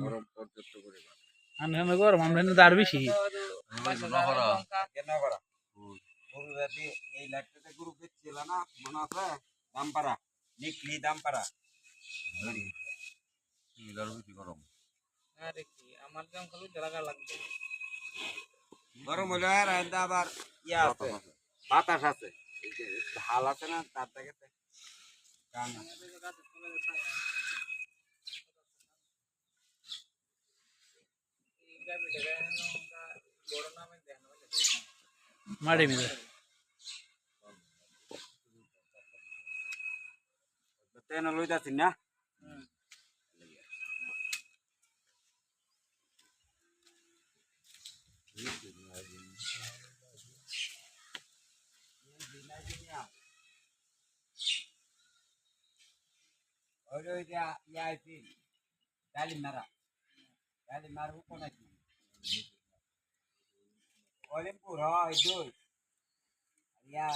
গরম পর্যাপ্ত পরিমাণ। আনখানে গরম আমরা দার বেশি। গরু জাতি এই লাইটটাতে গরু বেচছিল না মনে আছে দামপাড়া নিকলি দামপাড়া গরম আরে কি আমার দাম খালি জায়গা লাগবে গরম হলে আর আবার ইয়া আছে বাতাস আছে এই যে ঢাল আছে না তার থেকে কান মাড়ি মিলে তেন লইতাছি না Galimar ko na ki. Olin puro, idol. Ya.